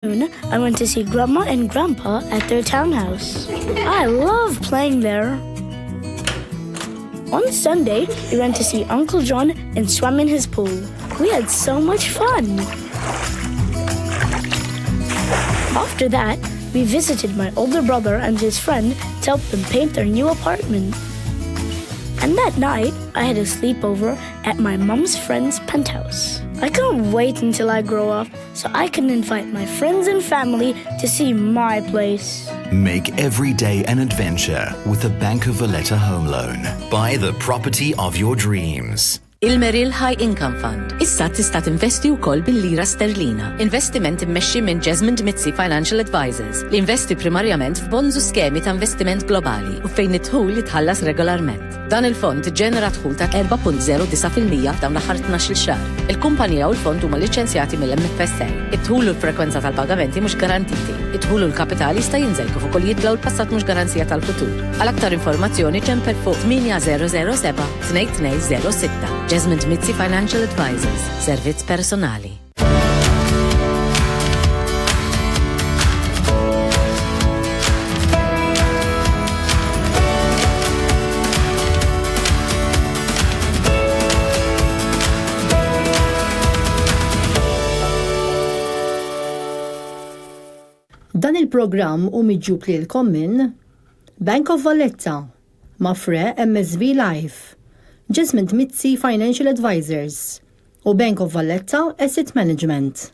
I went to see Grandma and Grandpa at their townhouse. I love playing there. On Sunday, we went to see Uncle John and swam in his pool. We had so much fun. After that, we visited my older brother and his friend to help them paint their new apartment. And that night, I had a sleepover at my mom's friend's penthouse. I can't wait until I grow up so I can invite my friends and family to see my place. Make every day an adventure with the Banco Valletta Home Loan. Buy the property of your dreams. Il-Merrill High Income Fund. Issa tista' tinvesti wkoll bil-lira sterlina. Investiment immexxi minn Jesmond Mitzi Financial Advisors li investi primarjament f'bonds u skemi ta' investiment globali u fejn it-tħul li tħallas regolarment. Dan il-fond ġenera tħul ta' 4.09% dawn l-aħħar 12 xahar. Il-kumpanija u l-fond huma liċenzjati mill-MFSA. It-tħul u l-frekwenza tal-pagamenti mhux garantiti. It-tħul u l-kapital jista' jinżel kif ukoll jitlaw l-passat mhux garanzija tal-futur. Għal aktar informazzjoni ċempel fuq 8007 2206. Jesmond Mitzi Financial Advisors, servizz personali. Dan il-programm miġġub lilkom minn Bank of Valletta, Mafre MSV Life, Jesmond Mitzi Financial Advisors u Bank of Valletta Asset Management.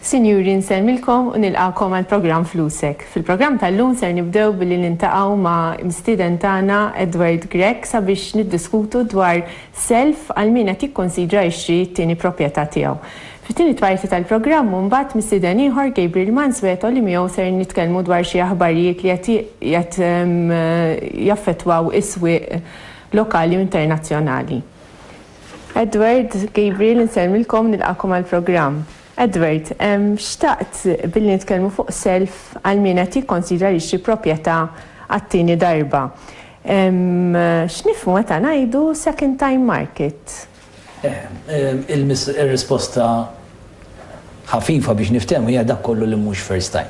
Sinjuri, nsemmilkom u nilqakom għal-programm Flusek. Fil-programm tal-lum ser nibdew billi nintaqgħu ma' mstieden tagħna Edward Grek sabiex niddiskutu dwar self għal min qed jikkonsidra jixtri t-tieni proprjetà tiegħu. Fit-tieni twarti tal-programm mbagħad mistieden ieħor Gabriel Mansweto li miegħu ser nitkellmu dwar xi aħbarijiet li qed jaffettwaw is-swieq lokali u internazzjonali. Edward, Gabriel, nsemmilkom nilqakom għal-programm. Edward, xtaqt billi nitkellmu fuq self għal min qed jikkonsidra jixtri proprjetà għat-tieni darba. X'nifhmu meta ngħidu second time market? Il-risposta ħafifa biex niftehmu hija dak kollu li mhux first time.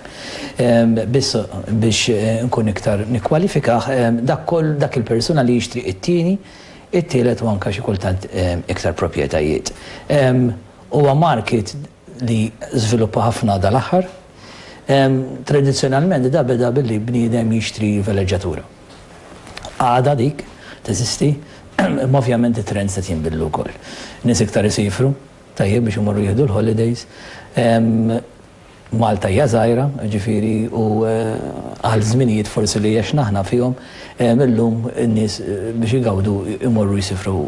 Biss biex nkun iktar nikkwalifikah dak il-persuna li jixtri it-tieni, it-tielet u anke xi kultant iktar proprjetajiet. Huwa market li żviluppa ħafna dal-aħħar. Tradizzjonalment da beda billi bniedem jixtri veleġġatura. Għada dik teżisti, imma ovvjament it-trends qed jinbidlu wkoll. Nies iktar isifru, tajjeb biex imorru jieħdu l-holidays. Malta hija żgħira, ġifieri u għal żminijiet forsi li għax naħna fihom illum in-nies biex igawdu imorru jisifru.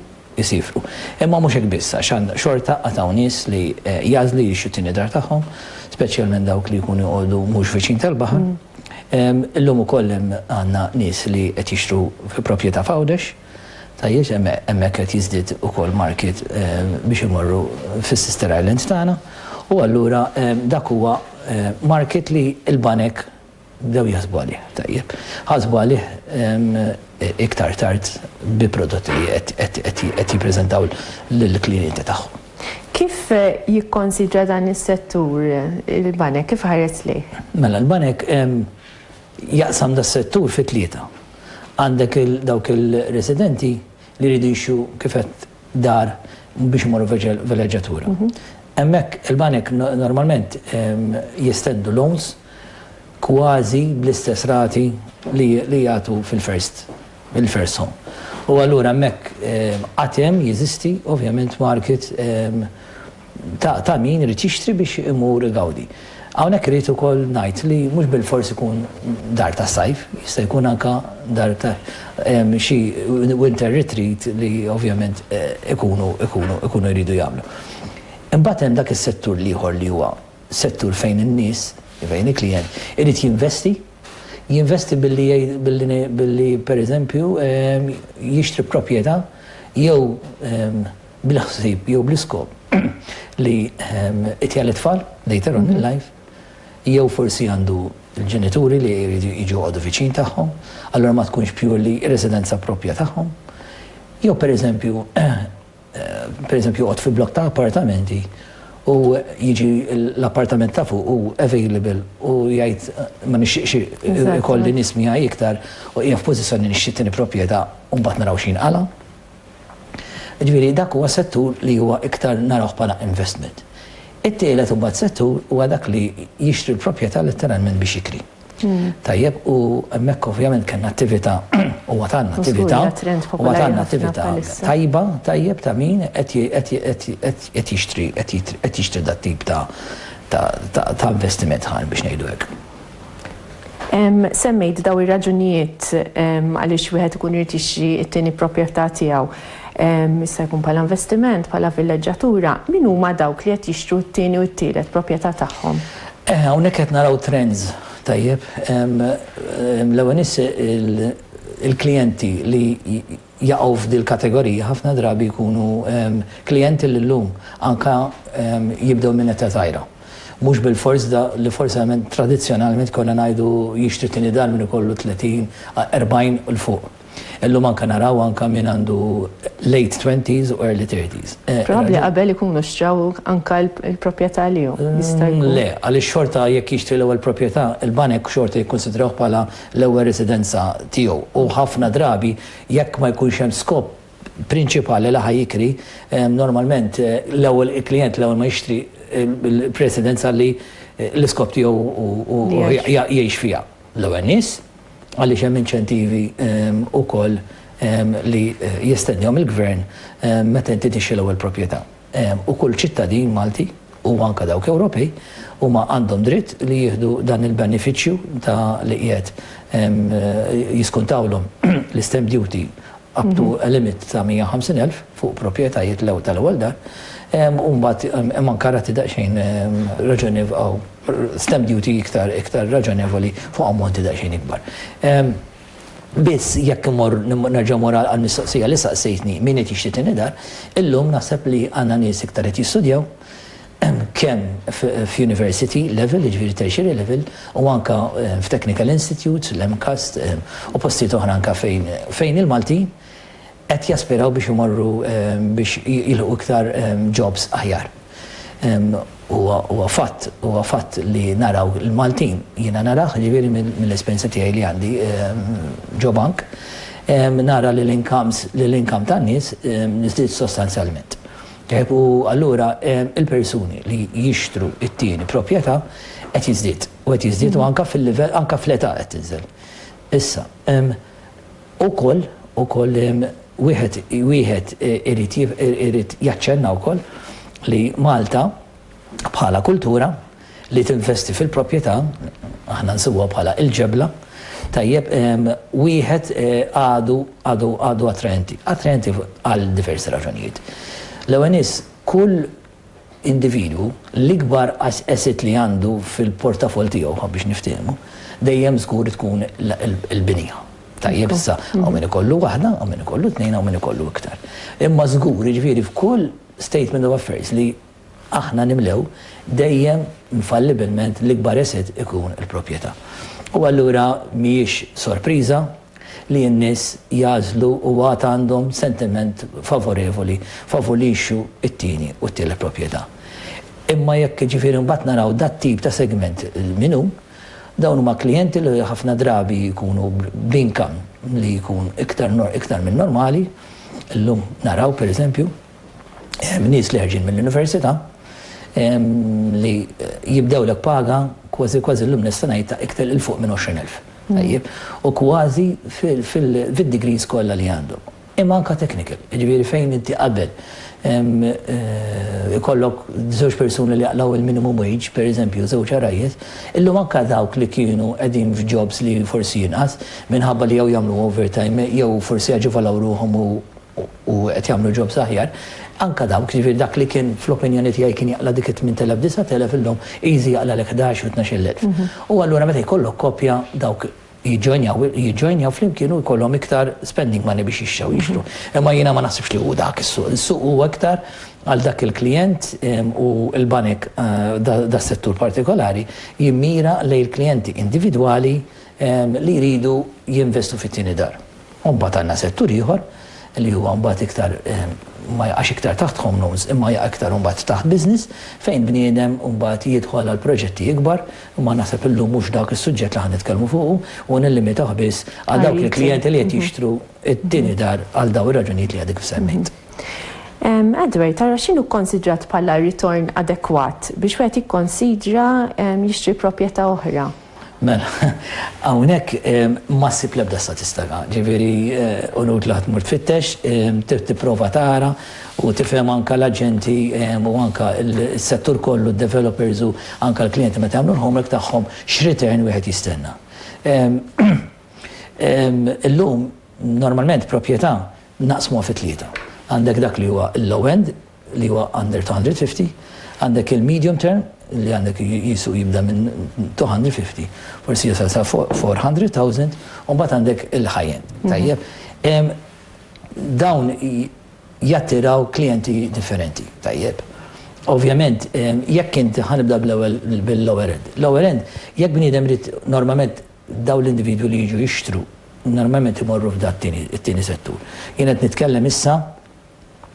Imma mhux hekk biss għax xorta għataw nies li jażlu jixtru t-tieni dar tagħhom, speċjalment dawk li jkunu jqogħdu mhux viċin tal-baħar. Illum ukoll hemm għandna nies li qed jixtru fi proprjetà f'Għawdex, tajjeb hemmhekk qed jiżdied ukoll market biex imorru fis-Sister Islands tagħna. U allura dak huwa market li l-banek bdew jaħsbu għalih, tajjeb. Ħasbu għalih iktar tard bi prodotti li qed jippreżentaw lill-klijenti tagħhom. Kif jikkonsidra dan is-settur il-banek, kif ħares lejh? Mela l-banek jaqsam das-settur fi tlieta. Għandek dawk il-residenti li jridu jixtru kif qed dar biex imorru veleġġatura. Hemmhekk il-banek normalment jistendu loans kważi bl-istess rati li jagħtu fil-first home. U allura hemmhekk għatem jeżisti ovvjament market ta' min irid jixtri biex imur igawdi. Hawnhekk irid ukoll ngħid li mhux bil-forsi ikun dar ta' sajf, jista' jkun anke dar ta' xi winter retreat li ovvjament ikunu jridu jagħmlu. Imbagħad hemm dak is-settur ieħor li huwa settur fejn in-nies, fejn il-klient irid jinvesti jinvesti billi per eżempju jixtri proprjetà jew bil-ħsieb jew bl-iskop li itjal it-tfal later on in life, jew forsi għandu il-ġenituri li jiġu għodu viċin tagħhom, allura ma tkunx purely residenza proprja tagħhom. Jew per eżempju għod fi blok ta' appartamenti u jiġi l-appartament ta' fuq u available u jgħid ma nixtieqx ikolli nies miegħi iktar u hija f'pożizzjoni nixtieq tieni proprjetà u mbagħad naraw x'inqala. Ġifieri dak huwa settur li huwa iktar narawh bħala investment. It-tielet mbagħad settur huwa dak li jixtri l-proprjetà letteralment biex jikri. Tajjeb u hemmhekk ovvjament kellna attività u għatanna attività tajba tajjeb ta' min qed jixtri dat tip ta' investiment ħan biex ngħidu hekk. Semmejt daw ir-raġunijiet għaliex wieħed ikun irid jixtri t-tieni proprjetà tiegħu. Issa jkun bħala investiment, bħala villaġġatura, min huma dawk li qed jixtru t-tieni u t-tielet proprjetà tagħhom? Hawnhekk qed naraw trends tajjeb. L-ewwel il-klijenti li jaqgħu f'dil kategorija ħafna drabi jkunu klijenti li llum anke jibdew minn età żgħira. Mhux bil-fors li forsament tradizzjonalment konna ngħidu jixtri tieni dar minn ikollu 30, 40 u l-fuq. Illum anke naraw anke min għandu late 20s u early 30s. Probabbli qabel ikunu xtraw anke l-proprjetà li hu. Le, għaliex xorta jekk jixtri l-ewwel proprjetà, il-banek xorta jikkonsidrawh bħala l-ewwel residenza tiegħu. U ħafna drabi jekk ma jkunx hemm skop prinċipali li ħajjikri, normalment l-ewwel il-klijent l-ewwel ma jixtri il-presidenza li l-iskop tiegħu jgħix fiha. L-ewwel nies għaliex hemm inċentivi ukoll li jistennihom il-gvern meta inti tixtri l-ewwel proprjetà. U kull ċittadin Malti u anke dawk Ewropej huma għandhom dritt li jieħdu dan il-benefiċċju ta' li qiegħed jiskontawlhom l-stamp duty up to a limit ta' 150,000 fuq proprjetajiet tal-ewwel dar. U mbagħad hemm anke rati daqsxejn raġonevoli stamp duty iktar raġonevoli fuq ammonti daqsxejn ikbar. Biss jekk nerġa' mora għall-mistoqsija li saqsejtni min qed jixtri tieni dar, illum naħseb li għandna nies iktar qed jistudjaw kemm f'university level, jiġifieri tertiary level, u anke f'technical institutes, l-MCAST u postijiet oħra anke fejn il-Maltin qed jaspiraw biex imorru biex jilħu iktar jobs aħjar. Huwa fatt li naraw il-Maltin, jiena naraw ġifieri mill-esperjenza tiegħi li għandi ġo bank, nara li l-income tan-nies niżdied sostanzjalment. U allura il-persuni li jixtru it-tieni proprjetà qed jiżdied u qed jiżdied u anke fil-livell anke fl-età qed tinżel. Issa ukoll wieħed irid jaċċenna wkoll li Malta bħala kultura li tinvesti fil-proprjetà, aħna nsubuha bħala il-ġebla, tajjeb wieħed għadu attraenti għal diversi raġunijiet. L-ewwel nies kull individwu l-ikbar asset li għandu fil-portafol tiegħu biex niftehmu dejjem żgur tkun il-binija. Tajjeb issa hawn min ikollu waħda, hawn min ikollu tnejn, hawn min ikollu iktar. Imma żgur jiġifieri f'kull statement of affairs li aħna nimlew dejjem infallibilment l-ikbar asset ikun il-proprjetà. U allura mhijiex sorpriża li n-nies jażlu u għad għandhom sentiment favorevoli favorixxu it-tieni u t-tielet proprjetà. Imma jekk ġifieri mbagħad naraw dat tip ta' segment minnu, dawn huma klijenti li ħafna drabi jkunu bl-income li jkun iktar minn normali. Illum naraw pereżempju nies li ħarġin mill-università li jibdewlek paga kważi llum nista' ngħid iktar il fuq minn 20,000. U kważi fil-degrees kollha li għandhom. Imma anke technical, jiġifieri fejn inti qabel ikollok żewġ persuni li jaqlaw il-minimum wage, per eżempju, żewġ arajiet, illum anke dawk li kienu qegħdin f'jobs li forsi jinqas minħabba li jew jagħmlu overtime jew forsi jaġivalaw ruhom u qed jagħmlu jobs aħjar, anke dawk ġifieri dak li kien fl-opinjoni tiegħi kien jaqla dik 8,000 9,000 illum easy jaqla lek 11 u 12,000. U allura meta jkollok koppja dawk jiġġoinjaw flimkien u jkollhom iktar spending money biex jixxew jixtru. Imma jiena ma naħsibx li hu dak is-suq. Is-suq huwa iktar għal dak il-klient u l-banek da settur partikolari jimmira lejn il-klijenti individwali li jridu jinvestu fit-tieni dar. Mbagħad għandna settur ieħor li huwa mbagħad iktar ma jaqax iktar taħt home loans imma jaqa' iktar mbagħad taħt business fejn bniedem mbagħad jidħol għal proġetti ikbar imma naħseb illum mhux dak is-suġġett li ħan nitkellmu fuqu u nillimitaw biss għal dawk il-klijenti li qed jixtru it-tieni dar għal dawn ir-raġunijiet li għadek semmejt. Edward, tara x'inhu kkonsidrat bħala ritorn adekwat biex wieħed jikkonsidra jixtri proprjetà oħra? Mela, hawnhekk ma ssib l-ebda statistika, ġifieri unut li ħadd mur tfittex, tipprova tara u tifhem anke l-aġenti u anke s-settur kollu d-developers u anke l-klijenti meta jagħmlu l-homework tagħhom x'return wieħed jistenna. Illum normalment proprjetà naqsmuha fi tlieta. Għandek dak li huwa l-low end li huwa under 250, għandek il-medium term li għandek jisu jibda minn 250, forsi jasal sa 400,000, u mbagħad għandek il-high end. Tajjeb, dawn jattiraw klijenti differenti. Tajjeb. Ovvjament, jekk inti ħanibda bil-lower end. Lower end, jekk bniedem rid normalment daw l-individwi li jiġu jixtru, normalment imorru f'dat it-tieni settur. Jien qed nitkellem issa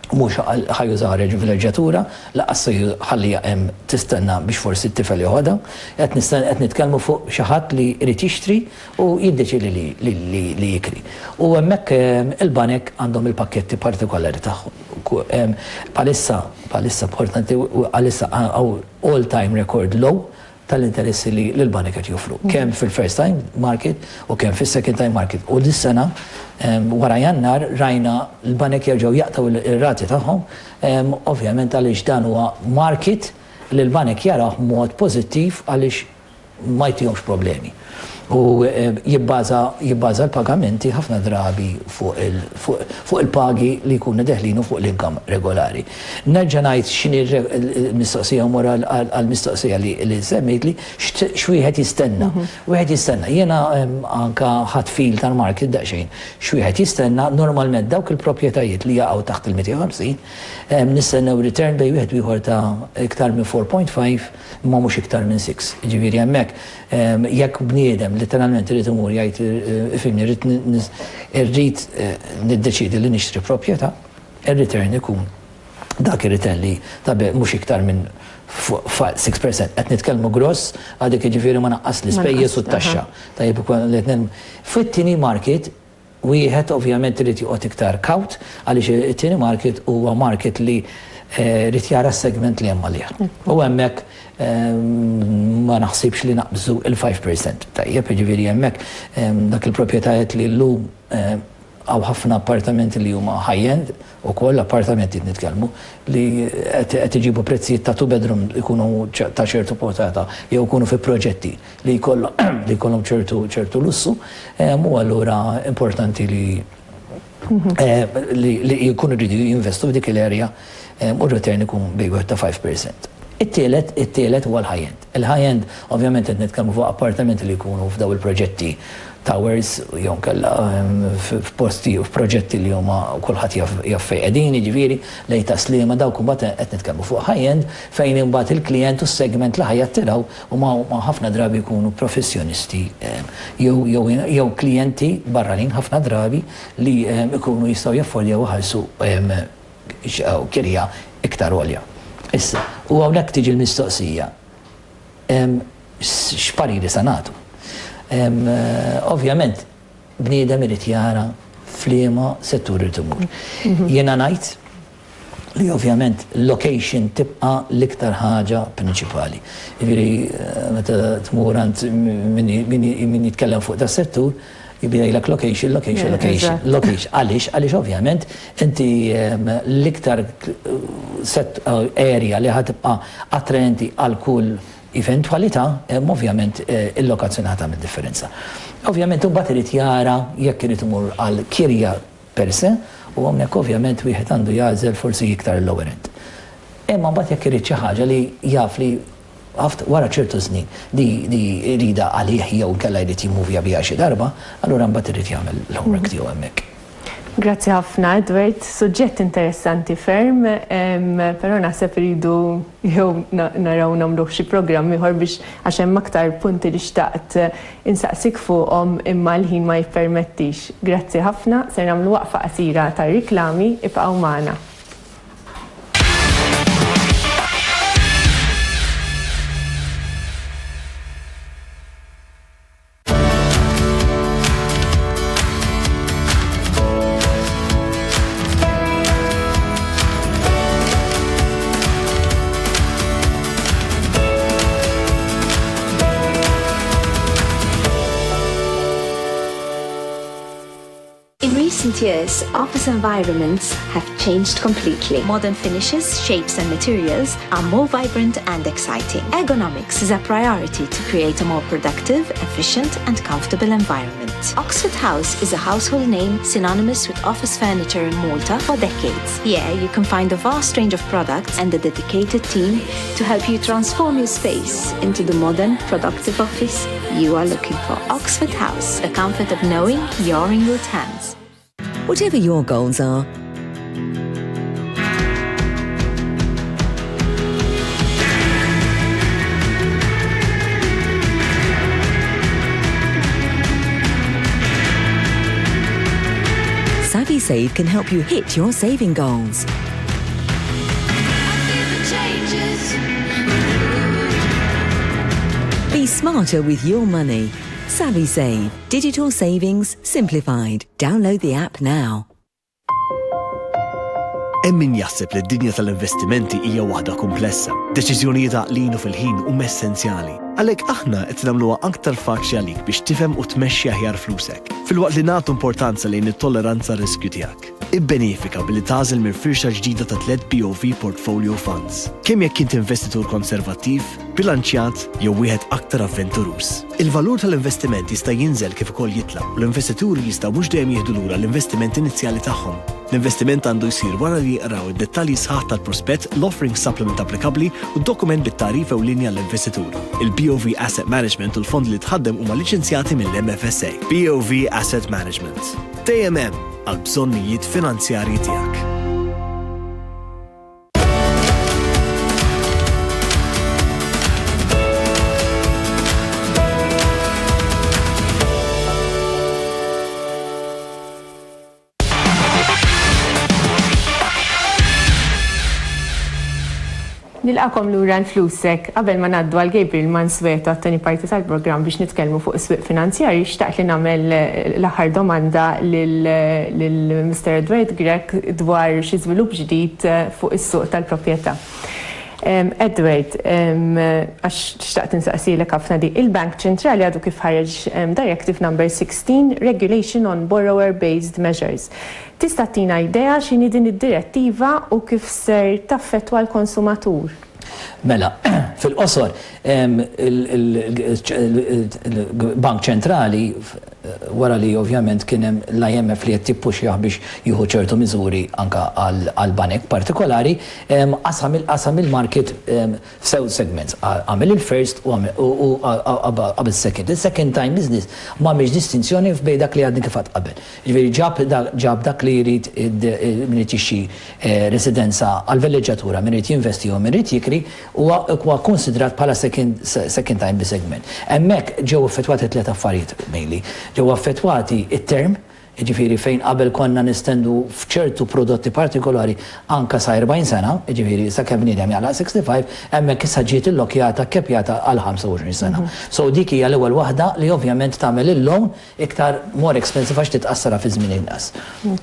mhux ħajju żgħar villeġġatura, laqas ħallija hemm tistenna biex forsi t-tifel joħodha, qed nitkellmu fuq xi ħadd li jrid jixtri u jiddeċiedi li jikri. U hemmhekk il-banek għandhom il-pakketti partikolari tagħhom. Palissa importanti għalissa all-time record low tal-interessi li l-banek qed joffru. Kemm fil-first time market u kemm fis-second time market. U dis-sena wara Jannar rajna l-banek jerġgħu jaqtaw ir-rati tagħhom, ovvjament għaliex dan huwa market li l-banek jaraw mod pożittiv għaliex ma jtihomx problemi. U jibbaża l-pagamenti ħafna drabi fuq il-pagi li jkunu deħlinu fuq l-inkam regolari. Nerġa' ngħid x'inhi l-mistoqsija mora għall-mistoqsija li semmejt li x'wieħed jistenna. Wieħed jistenna. Jiena anke ħadd fil tal-market daqsxejn. X'wieħed jistenna normalment dawk il-proprjetajiet li jaqgħu taħt il-150 nistennew return bejn wieħed ieħor ta' iktar minn 4.5 imma mhux iktar minn 6. Ġifieri hemmhekk jekk bniedem literalment irid imur jgħid ifhimni irrid niddeċiedi li nixtri proprjetà, ir-return ikun dak ir-return li mhux iktar minn 6%. Qed nitkellmu gross għadek jiġifieri ma naqqas l-ispejjeż u t-taxxa. Tajjeb fit-tieni market wieħed ovvjament irid joqgħod iktar kawt għaliex it-tieni market huwa market li rrid jara s-segment li hemm għalih. U hemmhekk ma naħsibx li naqbżu il-5%. Tajjeb, ġifieri hemmhekk dak il-proprjetajiet li llum għaw ħafna appartamenti li huma high-end ukoll appartamenti nitkellmu li qed iġibu prezzijiet ta' 2 bedroom ikunu ta' ċertu portata jew ikunu fi proġetti li jkollhom ċertu lussu u allura importanti li jkunu rridu jinvestu f'dik l-area u r-return ikun bejn ta' 5%. It-tielet huwa l-high-end. Il-high-end ovvjament qed nitkellmu fuq appartamenti li jkunu f'daw il-proġetti towers jew kellha f'proġetti li huma kulħadd jaf fejn qegħdin, jiġifieri lejn taslima dawk imbagħad qed nitkellmu fuq high-end fejn imbagħad il-klijent u s-segment li ħajjattiraw huma ħafna drabi jkunu professjonisti jew klijenti barranin ħafna drabi li jkunu jistgħu jaffordjaw iħallsu kirja iktar għolja. Issa, u hawnhekk tiġi l-mistoqsija. X'pariri sa nagħtu? Ovvjament, bniedem irid jara f'liema settur irid imur. Jiena ngħid li ovvjament location tibqa' l-iktar ħaġa prinċipali. Jiġifieri meta tmur għand min jitkellem fuq da settur jibidejlek location. Għaliex ovvjament inti l-iktar area li ħatibqa' attraenti għal kull eventualità, ovvjament il-lokazzjoni ħatam differenza. Ovvjament imbagħad irid jara jekk irid imur għal kirja per se u hemmhekk ovvjament wieħed għandu jagħżel forsi iktar il-lower end. Imma mbagħad jekk irid xi ħaġa li jaf li wara ċertu snin li rida għalih jew kella jrid jimmuvja biha xi darba, allura mbagħad irid jagħmel l-homework tiegħu hemmhekk. Grazzi ħafna, Edward. Suġġett interessanti ferm, però naħseb iridu jew naraw nagħmlu xi programm ieħor biex għax hemm aktar punti li xtaqt insaqsik fuqhom imma l-ħin ma jippermettix. Grazzi ħafna, se nagħmlu waqfa qasira tar-riklami, ibqgħu magħna. In recent years, office environments have changed completely. Modern finishes, shapes and materials are more vibrant and exciting. Ergonomics is a priority to create a more productive, efficient and comfortable environment. Oxford House is a household name synonymous with office furniture in Malta for decades. Here you can find a vast range of products and a dedicated team to help you transform your space into the modern, productive office you are looking for. Oxford House, the comfort of knowing you're in good hands. Whatever your goals are, SavvySave can help you hit your saving goals. Be smarter with your money. SavvySave. Digital savings simplified. Download the app now. Hemm min jaħseb li d-dinja tal-investimenti hija waħda komplessa. Deċiżjonijiet għaqlin u fil-ħin huma essenzjali. Għalhekk aħna qed nagħmluha aktar faċli għalik biex tifhem u tmexxi aħjar flusek. Filwaqt li nagħtu importanza lejn it-tolleranza riskju tiegħek. Ibbenefika billi tagħżel minn firxa ġdida ta' 3 BOV Portfolio Funds. Kemm jekk int investitur konservattiv, bilanċjat jew wieħed aktar avventurus. Il-valur tal-investiment jista' jinżel kif ukoll jitla' u l-investituri jistgħu mhux dejjem jieħdu lura l-investiment inizjali tagħhom. L-investiment għandu jsir wara li jqraw id-dettalji sħaħ tal-prospett, l-offering supplement applikabbli u d-dokument bit-tarif u linja l-investitur. Il-BOV Asset Management u l-fond li tħaddem huma liċenzjati mill-MFSA. BOV Asset Management. TMM għal bżonnijiet finanzjarji tiegħek. Nilqakom lura l-flusek, qabel ma naddu għal Gabriel Mansueto għat-tani parti tal-programm biex nitkellmu fuq is-swieq finanzjarji, xtaqt li nagħmel l-aħħar domanda lil Mr. Edward Grech dwar xi żvilupp ġdid fuq is-suq tal-proprjetà. Edward, għax xtaqt insaqsilek ħafna di, il-Bank Ċentrali għadu kif ħareġ Directive Number 16, Regulation on Borrower-Based Measures. Tista' tina idea x'inhi din id-direttiva u kif ser taffettwa l-konsumatur? Mela, fil-qosor, il-Bank Ċentrali wara li ovvjament kien hemm l-IMF li qed tippuxjah biex jieħu ċertu miżuri anke għall-banek partikolari, qasam il-market f'sew segments. Għamel il-first u qabel second. Il-second time business m'għamilx distinzjoni f'bejn dak li għadni kif qatt qabel. Ġifieri ġab dak li jrid min irid jixxi residenza għall-velleġġatura, min irid jinvesti u min irid jikri huwa konsidrat bħala second time segment. Hemmhekk ġew effettwati tliet affarijiet mainly. Ġew affettwati it-term, ġifiri fejn qabel konna nistendu f'ċertu prodotti partikolari anka sa 40 sena, ġifiri sa kemm bniedem jaqla 65, hemmhekk issa ġiet illokjata kkepjata għal 25 sena. So dik hija l-ewwel waħda li ovvjament tagħmel il-loan iktar more expensive għax titqassara fi żmien inqas.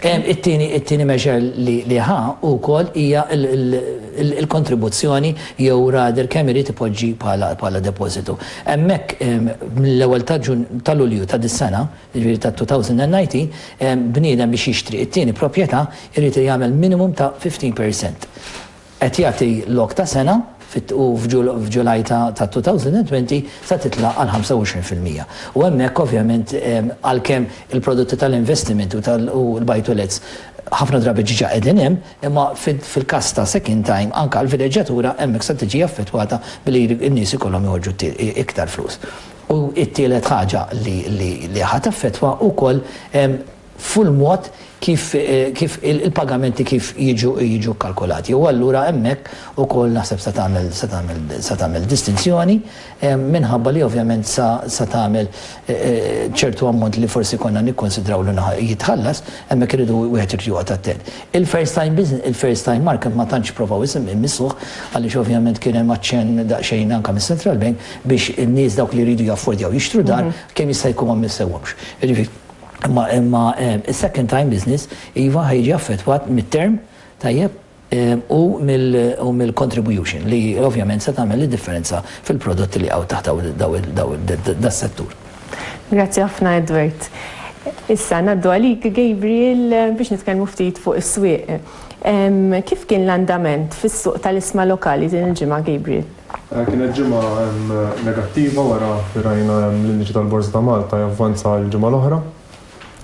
It-tieni measure li ħa wkoll hija il-kontribuzzjoni jew rather kemm irid ipoġġi bħala depositu. Hemmhekk mill-ewwel ta' Lulju ta' dis-sena, ġifieri ta' 2019, bniedem biex jixtri it-tieni proprjetà jrid jagħmel minimum ta' 15%. Qed jagħti lok ta' sena u f'Ġulaj ta' 2020 sa titla' għal 25%. U hemmhekk ovvjament għalkemm il-prodotti tal-investiment u l-buy to lets ħafna drabi ġiġa qegħdin hemm, imma fil-każ ta' second time anke l-vileġġjatura hemmhekk se tiġi affettwata billi n-nies ikollhom joħorġu iktar flus. U t-tielet ħaġa li ħadd affettwa wkoll full mod kif il-pagamenti kif jiġu kalkulati. U allura hemmhekk ukoll naħseb se tagħmel distinzjoni minħabba li ovvjament sa tagħmel ċertu ammont li forsi konna nikkonsidraw li jitħallas, hemmhekk iridu wieħed irid joqgħod attent. Il-first time business, il-first time market ma tantx provaw immissuh għaliex ovvjament kien hemm aċċenn daqsxejn anke mis-Central Bank biex in-nies dawk li jridu jaffordjaw jixtru dar kemm jista' jkun ma missewhomx. Imma second time business iva ħajġi affettwat mid-term tajjeb u mill-contribution li ovvjament se tagħmel differenza fil-prodotti li għaw taħt das-settur. Grazzi ħafna Edward. Issa naddu għalik Gabriel biex nitkellmu ftit fuq is-swieq. Kif kien l-andament fis-suq tal-isma lokali din il-ġimgħa Gabriel? Kienet ġimgħa negattiva wara rajna l-indiċi tal-Borsa ta' Malta javvanza l-ġimgħa l-oħra.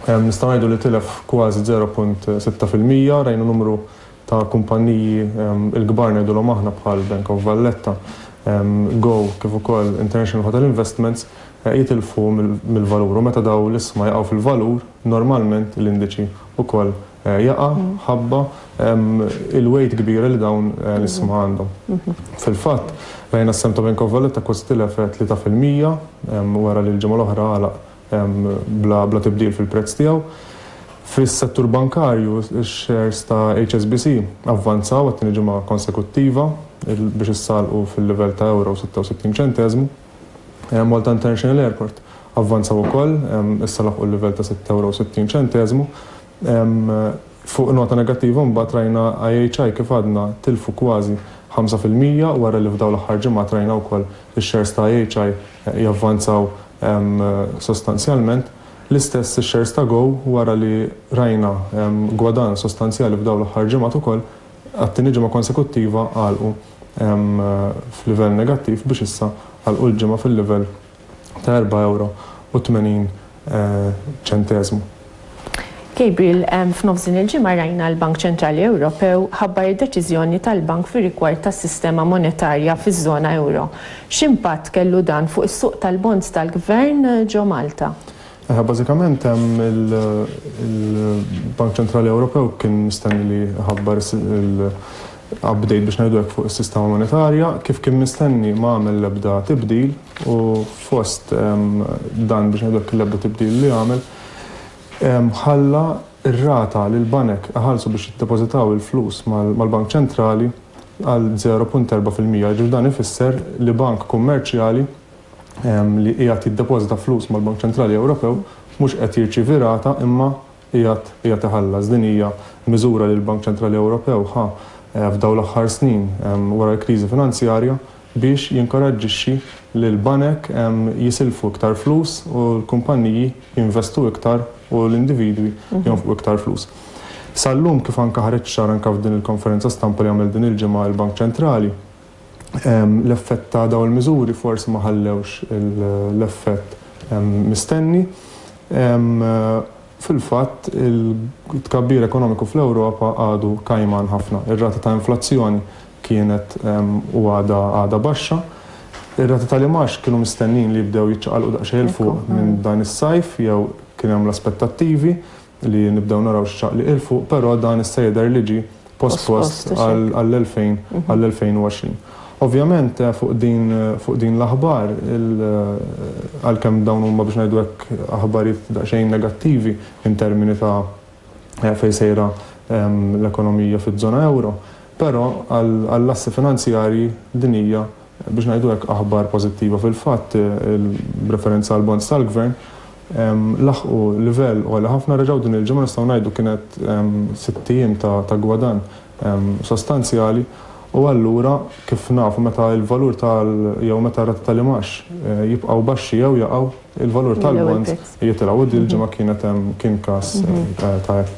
Nistgħu ngħidu li tilef kważi 0.6%, rajna numru ta' kumpaniji il-kbar ngħidulhom aħna bħal Bank of Valletta, Go kif ukoll International Hotel Investments jitilfu mill-valur. U meta daw l-isma jaqgħu fil-valur, normalment l-indiċi ukoll jaqa' ħabba il-weight kbira li dawn l-isma għandhom. Fil-fatt, rajna s-sem ta' Bank of Valletta kważi tilef 3% wara li l-ġimgħa l-oħra għalaq bla tibdil fil-prezz tiegħu. Fis-settur bankarju, ix-shares ta' HSBC avvanzaw għat-tieni ġimgħa konsekuttiva biex issalqu fil-livell ta' euro 66 ċenteżmu. Malta International Airport avvanzaw ukoll, issa laħqu l-livell ta' 6 euro 60 ċenteżmu. Fuq nota negattiva mbagħad rajna IHI kif għadna tilfu kważi 5% wara li f'dawn l-aħħar ġimgħat rajna wkoll ix-shares ta' IHI javvanzaw sostanzjalment. L-istess ix-shares ta' Go wara li rajna gwadan sostanzjali f'dawn l-aħħar ġimgħat ukoll għat-tieni ġimgħa konsekuttiva għalqu f'livell negattiv biex issa għalqu l-ġimgħa fil-livell ta' 4 euro u 80 ċenteżmu. Gabriel, f'nofsin il-ġimgħa rajna l-Bank Ċentrali Ewropew ħabbar id-deċiżjoni tal-bank fir-rigward tas-sistema monetarja fiż-żona euro. X'impatt kellu dan fuq is-suq tal-bonds tal-Gvern ġo Malta? Bażikament il-Bank Ċentrali Ewropew kien mistenni li ħabbar il-update biex ngħidu hekk fuq is-sistema monetarja, kif kien mistenni ma għamel l-ebda tibdil u fost dan biex ngħidu hekk l-ebda tibdil li għamel ħalla ir-rata li l-banek ħallsu biex jiddepozitaw il-flus mal-Bank Ċentrali għal 0.4%. Ġif dan ifisser li bank kummerċjali li qiegħed jiddepozita flus mal-Bank Ċentrali Ewropew mhux qed jirċievi rata imma qiegħed iħallas. Din hija miżura li l-Bank Ċentrali Ewropew f'dawn l-aħħar snin wara l-kriżi finanzjarja biex jinkoraġġixxi li l-banek jisilfu iktar flus u l-kumpanniji jinvestu iktar u l-individwi jonfqu iktar flus. Sal-lum kif anke ħareġ ċar anke f'din il-konferenza stampa li għamel din il-ġimgħa l-Bank Ċentrali, l-effett ta' dawn il-miżuri forsi ma ħallewx l-effett mistenni. Fil-fatt il-tkabbir ekonomiku fl-Ewropa għadu kajman ħafna. Ir-rata ta' inflazzjoni kienet u għada baxxa. Ir-rata tal-imax kienu mistennin li jibdew jiċċaqalqu daqsxejn fuq minn dan is-sajf jew kien hemm l-aspettattivi li nibdew naraw x'ċaqli il fuq, però dan is-sejder li ġi post għall-2020. Ovvjament fuq din l-aħbar għalkemm dawn huma biex ngħidu hekk aħbarijiet daqsxejn negattivi in termini ta' fejn sejra l-ekonomija fiż-żona euro, però għall-assi finanzjarji din hija biex ngħidu hekk aħbar pożittiva. Fil-fatt il-referenza għall bonds tal-Gvern laħqu livell u għalli ħafna reġgħu din il-ġimgħa nistgħu ngħidu kienet 60 ta' gwadan sostanzjali u allura kif nafu meta l-valur jew meta rata tal-imax jibqgħu baxxi jew jaqgħu il-valur tal-bonds jitilgħu din il-ġimgħa kien każ ta' hekk.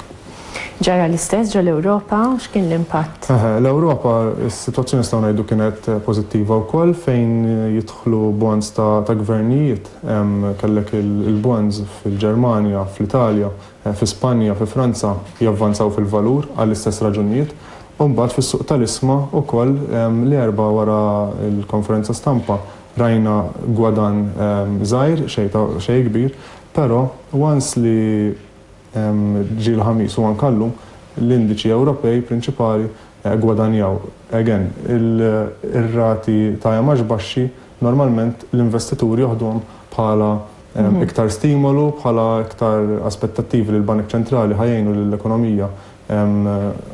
Ġara l-istess ġol Ewropa, x'kien l-impatt? L-Ewropa, is-sitwazzjoni nistgħu ngħidu kienet pożittiva wkoll fejn jidħlu bonds ta' gvernijiet. Kellek il-bonds fil-Ġermanja, fl-Italja, fi Spanja, fi Franza javvanzaw fil-valur għall-istess raġunijiet. U mbagħad fis-suq tal-isma wkoll l-erba' wara l-konferenza stampa rajna gwadan żgħir xejn kbir, però once li ġie l-ħamis u nkallum l-indiċi Ewropej prinċipali gwadanjaw. Again, ir-rati ta' jamax baxxi normalment l-investituri joħduhom bħala iktar stimolu, bħala iktar aspettattivi li l-Banek Ċentrali ħajjejnu lill-ekonomija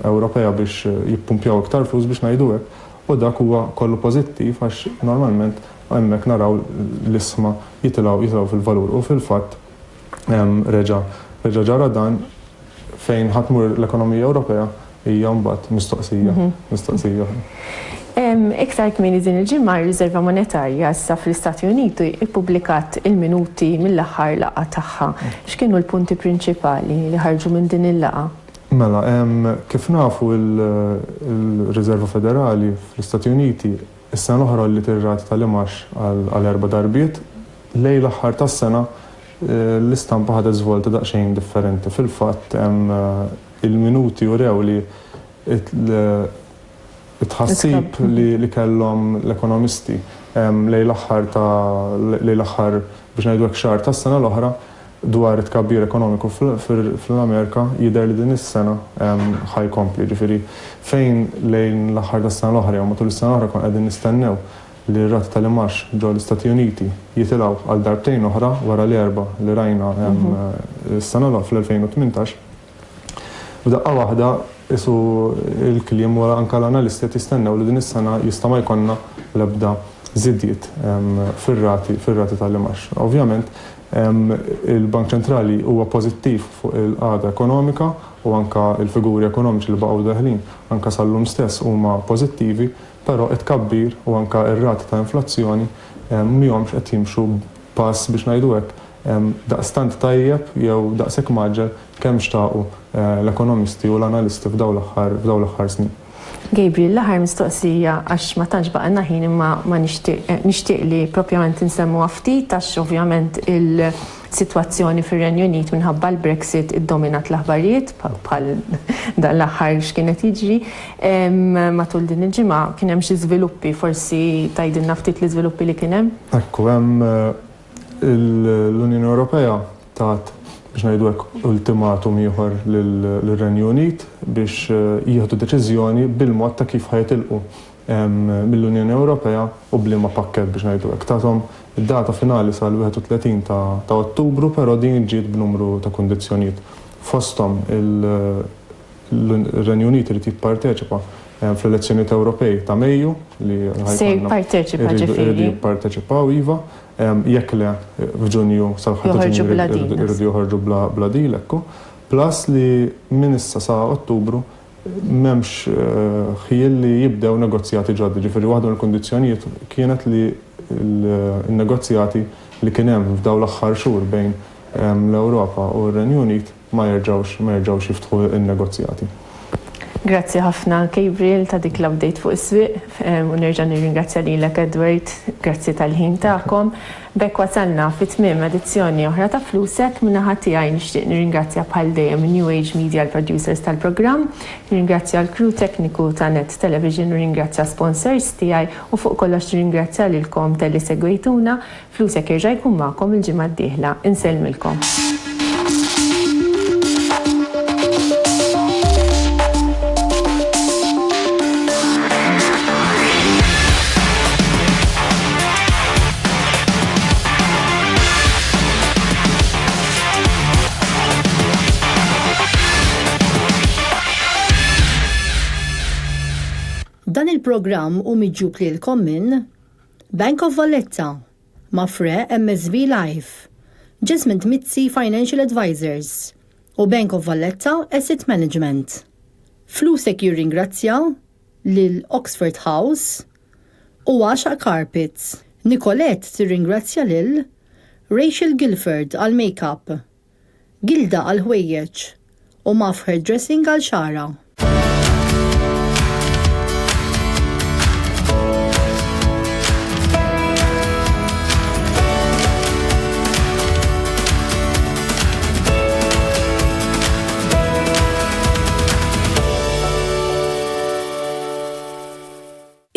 Ewropea biex jippumpjaw iktar flus biex ngħidu hekk, u dak huwa kollu pożittiv għax normalment hemmhekk naraw l-isma jitilgħu fil-valur u fil-fatt reġa' ġara dan fejn ħatmur l-ekonomija Ewropea hija mbagħad mistoqsija. Iktar kmieni din il-ġimgħa r-Riserva Monetarja issa fl-Istati Uniti ippubblikat il-minuti mill-aħħar laqgħa tagħha. X'kienu l-punti prinċipali li ħarġu minn din il-laqgħa? Mela, kif nafu il-Riserva Federali fl-Istati Uniti is-sena l-oħra li tirrati tal-imax għal 4 darbiet, lejn l-aħħar tas-sena l-istampa ħadet żvolta daqsxejn differenti. Fil-fatt il-minuti urew li it-tħassib li kellhom l-ekonomisti lejn l-aħħar biex ngħidu hekk xahar tas-sena l-oħra dwar it-tkabbir ekonomiku fl-Amerika jidher li din is-sena ħajkompli. Ġifieri fejn lejn l-aħħar tas-sena l-oħra jew matul is-sena l-oħra kon qegħdin nistennew li r-rati tal-imax ġew l-Istati Uniti jitilgħu għal darbtejn oħra wara l-erba' li rajna s-sena l-oħra fl-2018. B'daqqa waħda isu il-kliem wara anke l-analisti qed jistennew li din is-sena jista' ma jkollna l-ebda żidiet fir-rati tal-imax. Ovvjament il-Bank Ċentrali huwa pożittiv fuq il-qagħda ekonomika u anke l-figuri ekonomiċi li baqgħu daħlin anke sal-lum stess huma pożittivi, però it-tkabbir u anke r-rati ta' inflazzjoni mihomx qed jimxu pass biex ngħidu hekk daqstant tajjeb jew daqshekk maġġel kemm xtaqu l-ekonomisti u l-analisti f'dawn l-aħħar snin. Gabriel, l-aħħar mistoqsija għax ma tantx baqgħna ħin imma ma nixtieq li propjament insemmu ftit għax ovvjament il-sitwazzjoni fir-Renju Unit minħabba l-Brexit iddominat l-aħbarijiet bħal dan l-aħħar x'kienet jiġri. Matul din il-ġimgħa kien hemm xi żviluppi, forsi tgħidilna ftit l-iżviluppi li kien hemm? Ekku hemm l-Unjoni Ewropea tat biex ngħidu hekk ultimatum ieħor lir-Renju Unit biex jieħdu deċiżjoni bil-mod ta' kif ħajtilqu mill-Unjoni Ewropea u bliema pakkett biex ngħidu hekk. Tagħhom id-data finali sal-31 ta' Ottubru, però din ġiet b'numru ta' kundizzjonijiet. Fosthom il-Renju Unit irid jipparteċipa fl-elezzjonijiet Ewropej ta' Mejju li jipparteċipaw iva. Jekk le f'Ġunju sal-ħadd irridu joħorġu bla deal ekku, plus li minn issa sa Ottubru m'hemmx ħiel li jibdew negozjati ġodda. Ġifieri waħda mill-kundizzjonijiet kienet li n-negozjati li kien hemm f'dawn l-aħħar xhur bejn l-Ewropa u r-Renju Unit ma jerġgħux jiftħu n-negozjati. Grazzi ħafna Gabriel ta' dik l-update fuq is-swieq u nerġa' nirringrazzja lilek Edward, grazzi tal-ħin tagħkom. Bekk wasalna fit-tmiem edizzjoni oħra ta' Flusek min-naħa tiegħi nixtieq nirringrazzja bħal dejjem New Age Media l-producers tal-programm, nirringrazzja l-crew tekniku ta' Net Television, nirringrazzja sponsors tiegħi u fuq kollox nirringrazzja lilkom tal-li segwejtuna. Flusek jerġa' jkun magħkom il-ġimgħa d-dieħla. Insellmilkom. Dan il-programm miġġub lilkom minn Bank of Valletta, Mafre MSV Life, Jasmine Mitzi Financial Advisors u Bank of Valletta Asset Management. Flusek jirringrazzja lil Oxford House u Asha Carpets. Nicolette tirringrazzja lil Rachel Guilford għal makeup, Gilda għal ħwejjeġ u Muff Hairdressing għal xara.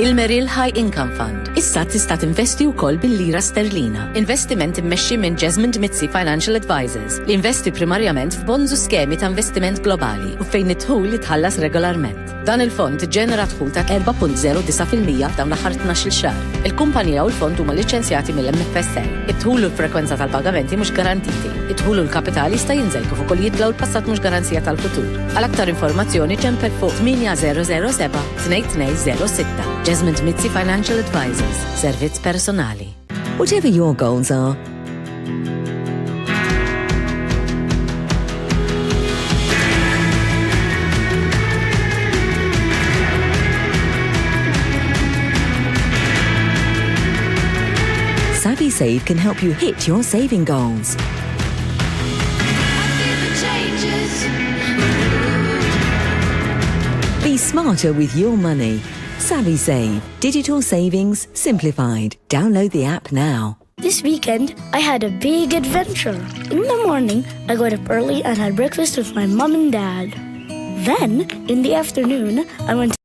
Il-Merrill High Income Fund. Issa tista' tinvesti wkoll bil-lira sterlina. Investiment immexxi minn Jesmond Mitzi Financial Advisors li investi primarjament f'bonds u skemi ta' investiment globali u fejn it-tħul jitħallas regolarment. Dan il-fond ġenera tħul ta' 4.09% dawn l-aħħar 12 xahar. Il-kumpanija u l-fond huma liċenzjati mill-MFSA. It-tħul u l-frekwenza tal-pagamenti mhux garantiti. It-tħul u l-kapitali jista' jinżel kif ukoll jitlaw l-passat mhux garanzija tal-futur. Għal aktar informazzjoni ċempel fuq 8007 2206. Jesmond Mitzi Financial Advisors, servizz personali. Whatever your goals are, SavvySave can help you hit your saving goals. Be smarter with your money. SavvySave. Digital savings simplified. Download the app now. This weekend, I had a big adventure. In the morning, I got up early and had breakfast with my mom and dad. Then, in the afternoon, I went